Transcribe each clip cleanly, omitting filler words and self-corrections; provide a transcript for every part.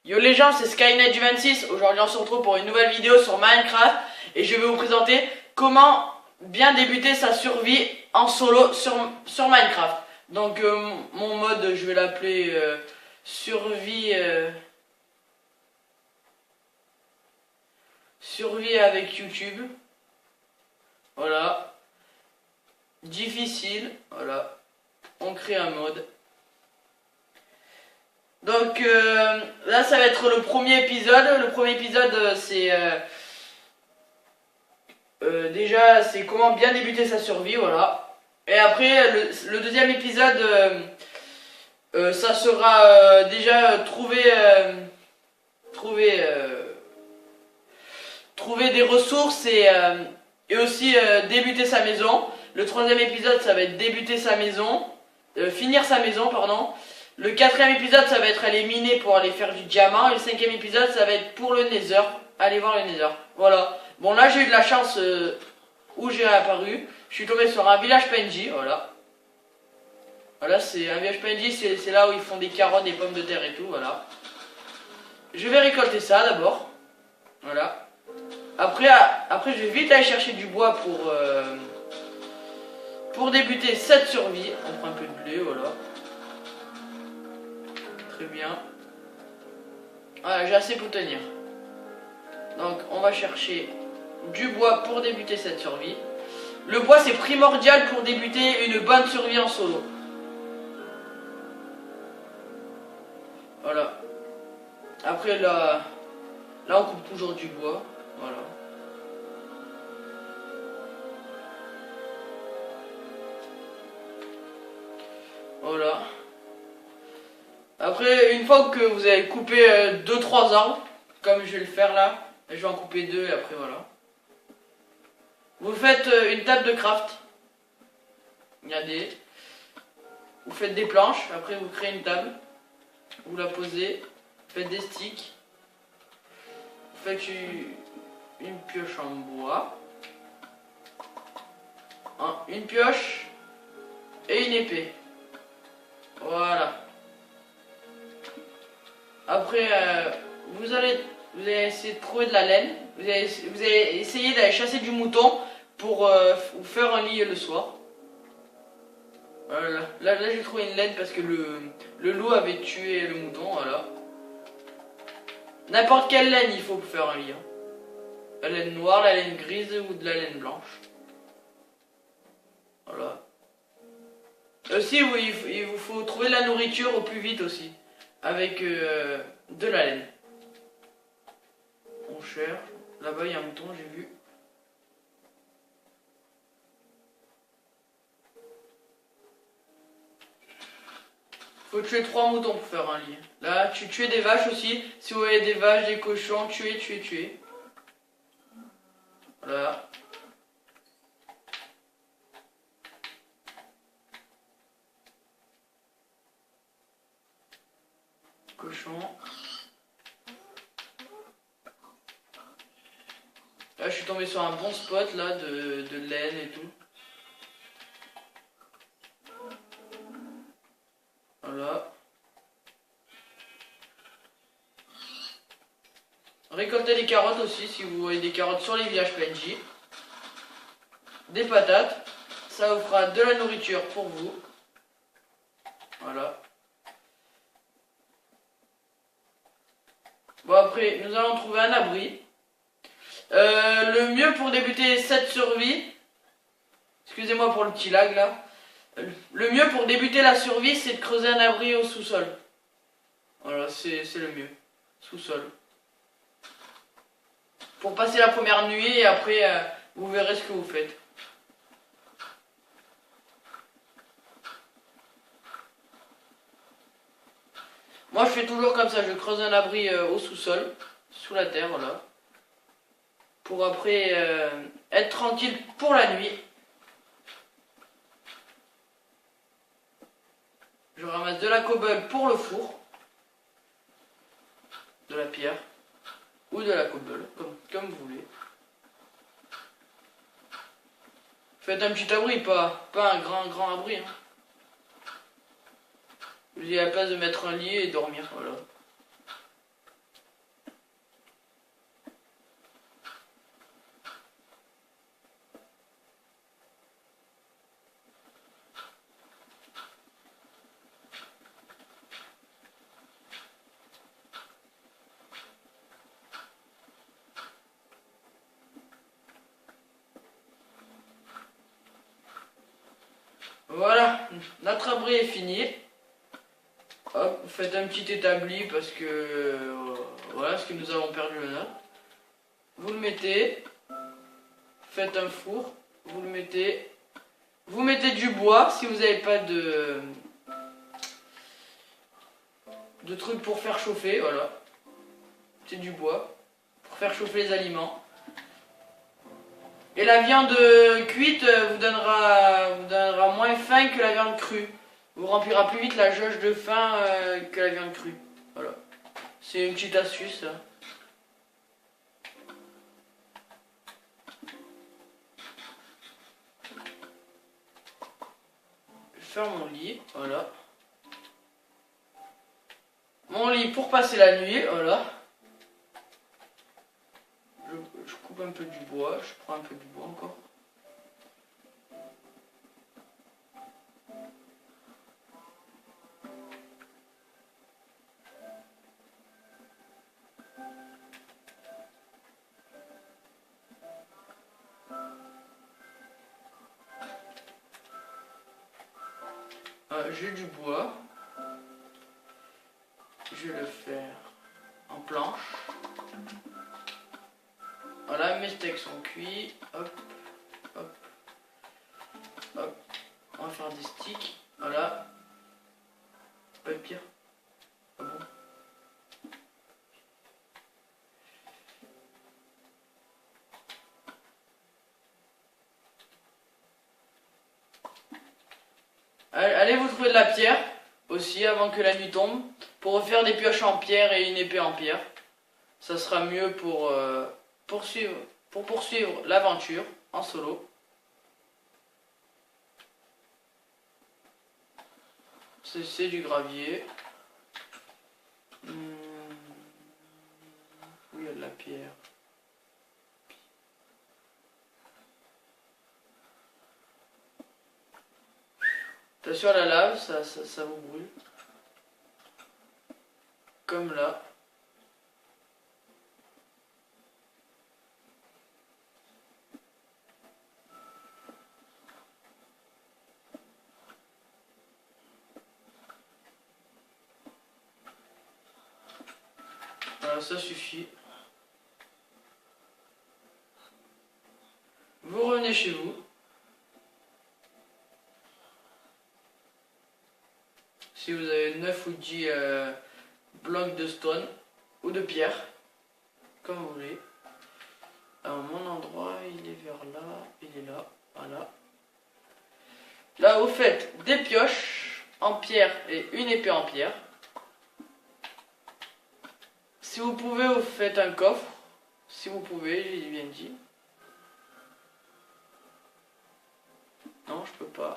Yo les gens, c'est Skynet26. Aujourd'hui on se retrouve pour une nouvelle vidéo sur Minecraft et je vais vous présenter comment bien débuter sa survie en solo sur Minecraft. Donc mon mode, je vais l'appeler survie survie avec YouTube. Voilà. Difficile, voilà. On crée un mode. Donc là ça va être le premier épisode. Le premier épisode c'est déjà c'est comment bien débuter sa survie, voilà. Et après le deuxième épisode ça sera déjà trouver des ressources et aussi débuter sa maison. Le troisième épisode ça va être débuter sa maison, finir sa maison pardon. Le quatrième épisode, ça va être aller miner pour aller faire du diamant. Et le cinquième épisode, ça va être pour le Nether. Aller voir le Nether. Voilà. Bon, là, j'ai eu de la chance où j'ai apparu. Je suis tombé sur un village PNJ. Voilà. Voilà, c'est un village PNJ. C'est là où ils font des carottes, des pommes de terre et tout. Voilà. Je vais récolter ça d'abord. Voilà. Après, je vais vite aller chercher du bois pour débuter cette survie. On prend un peu de blé, voilà. Très bien. Voilà, j'ai assez pour tenir. Donc on va chercher du bois pour débuter cette survie. Le bois c'est primordial pour débuter une bonne survie en solo. Voilà. Après là on coupe toujours du bois. Voilà. Voilà. Après, une fois que vous avez coupé 2-3 arbres, comme je vais le faire là, je vais en couper 2 et après voilà. Vous faites une table de craft. Regardez. Vous faites des planches, après vous créez une table. Vous la posez, vous faites des sticks. Vous faites une pioche en bois. Une pioche et une épée. Voilà. Après, vous allez essayer de trouver de la laine. Vous allez essayer d'aller chasser du mouton pour vous faire un lit le soir. Voilà. Là j'ai trouvé une laine parce que le loup avait tué le mouton. Voilà. N'importe quelle laine il faut pour faire un lit. Hein. La laine noire, la laine grise ou de la laine blanche. Voilà. Aussi, il vous faut trouver de la nourriture au plus vite aussi. Avec de la laine. On cherche. Là-bas, il y a un mouton, j'ai vu. Faut tuer 3 moutons pour faire un lit. Là, tuez des vaches aussi. Si vous voyez des vaches, des cochons, tuez. Voilà. Cochon. Là, je suis tombé sur un bon spot là de laine et tout. Voilà. Récoltez des carottes aussi si vous voyez des carottes sur les villages PNJ. Des patates. Ça vous fera de la nourriture pour vous. Voilà. Bon après, nous allons trouver un abri. Le mieux pour débuter cette survie, excusez-moi pour le petit lag là, le mieux pour débuter la survie c'est de creuser un abri au sous-sol. Voilà, c'est le mieux, sous-sol. Pour passer la première nuit et après vous verrez ce que vous faites. Moi je fais toujours comme ça, je creuse un abri au sous-sol, sous la terre, voilà. Pour après être tranquille pour la nuit. Je ramasse de la cobble pour le four. De la pierre. Ou de la cobble, comme vous voulez. Faites un petit abri, pas un grand abri. Hein. Vous avez la place de mettre un lit et dormir, voilà. notre abri est fini. Hop, vous faites un petit établi parce que voilà ce que nous avons perdu le nôtre. Vous le mettez, faites un four, vous le mettez, vous mettez du bois si vous n'avez pas de trucs pour faire chauffer, voilà. C'est du bois pour faire chauffer les aliments. Et la viande cuite vous donnera moins faim que la viande crue. Vous remplira plus vite la jauge de faim que la viande crue. Voilà. C'est une petite astuce. Ça. Je vais faire mon lit, voilà. Mon lit pour passer la nuit, voilà. Je coupe un peu du bois, je prends un peu du bois encore. J'ai du bois. Je vais le faire en planche. Voilà, mes steaks sont cuits. Hop, hop, hop. On va faire des sticks. Voilà. Pas de pire. Ah bon. Allez vous trouver de la pierre aussi avant que la nuit tombe pour refaire des pioches en pierre et une épée en pierre. Ça sera mieux pour poursuivre l'aventure en solo. C'est du gravier. Où il y a de la pierre. Attention à la lave, ça vous brûle. Comme là. Voilà, ça suffit. Vous revenez chez vous. Si vous avez 9 ou 10 blocs de stone ou de pierre, comme vous voulez. Alors mon endroit, il est vers là, il est là, voilà. Là, vous faites des pioches en pierre et une épée en pierre. Si vous pouvez, vous faites un coffre. Si vous pouvez, j'ai bien dit. Non, je peux pas.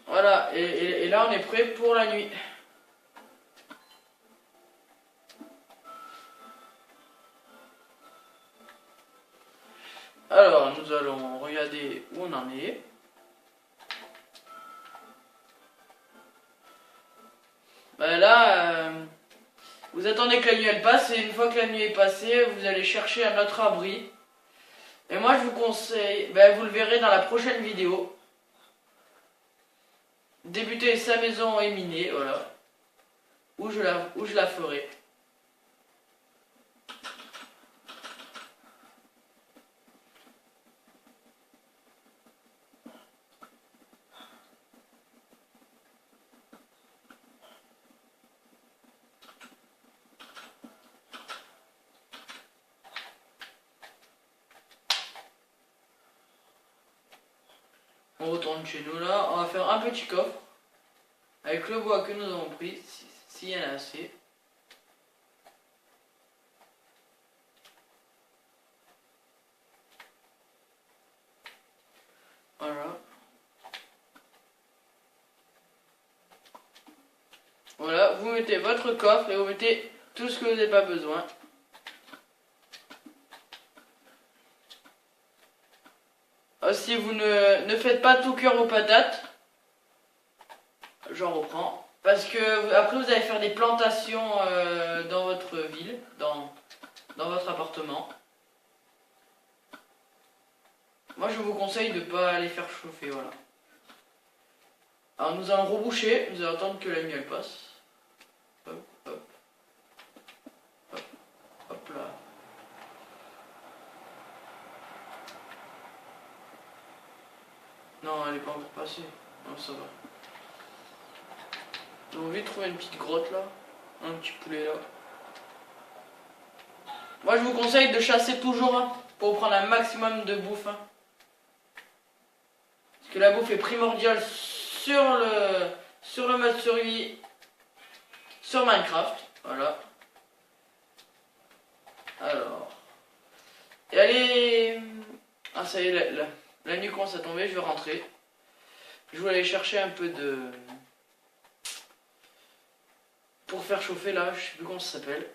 Voilà, et là on est prêt pour la nuit. Alors, nous allons regarder où on en est. Ben là, vous attendez que la nuit elle passe et une fois que la nuit est passée, vous allez chercher un autre abri. Et moi je vous conseille, vous le verrez dans la prochaine vidéo. Débuter sa maison et miner, voilà. Où je la ferai. On retourne chez nous là, on va faire un petit coffre avec le bois que nous avons pris, s'il y en a assez. Voilà. Voilà, vous mettez votre coffre et vous mettez tout ce que vous n'avez pas besoin. Si vous ne faites pas tout cuire vos patates, j'en reprends. Parce que après vous allez faire des plantations dans votre ville, dans votre appartement. Moi je vous conseille de pas les faire chauffer, voilà. Alors nous allons reboucher, nous allons attendre que la nuit elle passe. Hop, hop. Hop, hop là. Non, elle est pas encore passée. Non, ça va. J'ai envie de trouver une petite grotte là. Un petit poulet là. Moi je vous conseille de chasser toujours pour prendre un maximum de bouffe. Parce que la bouffe est primordiale sur le mode survie sur Minecraft. Voilà. Alors. Et allez. Ah ça y est, la nuit commence à tomber, je vais rentrer. Je vais aller chercher un peu de... Pour faire chauffer là, je sais plus comment ça s'appelle.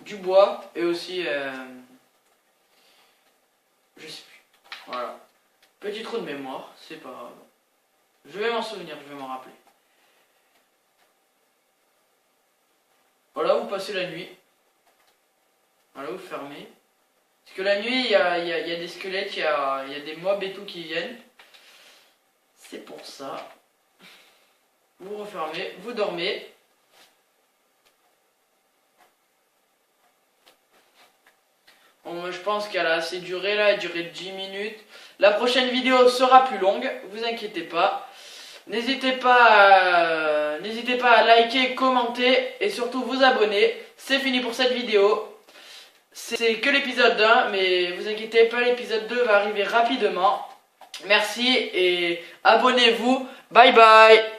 Du bois et aussi... Je sais plus. Voilà. Petit trou de mémoire, c'est pas grave. Je vais m'en souvenir, je vais m'en rappeler. Voilà, vous passez la nuit. Voilà, vous fermez. Parce que la nuit, il y a des squelettes, il y a des mobs et tout qui viennent. C'est pour ça. Vous refermez, vous dormez. Bon, moi je pense qu'elle a assez duré là, elle a duré 10 minutes. La prochaine vidéo sera plus longue, vous inquiétez pas. N'hésitez pas à liker, commenter et surtout vous abonner. C'est fini pour cette vidéo. C'est que l'épisode 1, mais vous inquiétez pas, l'épisode 2 va arriver rapidement. Merci et abonnez-vous. Bye bye.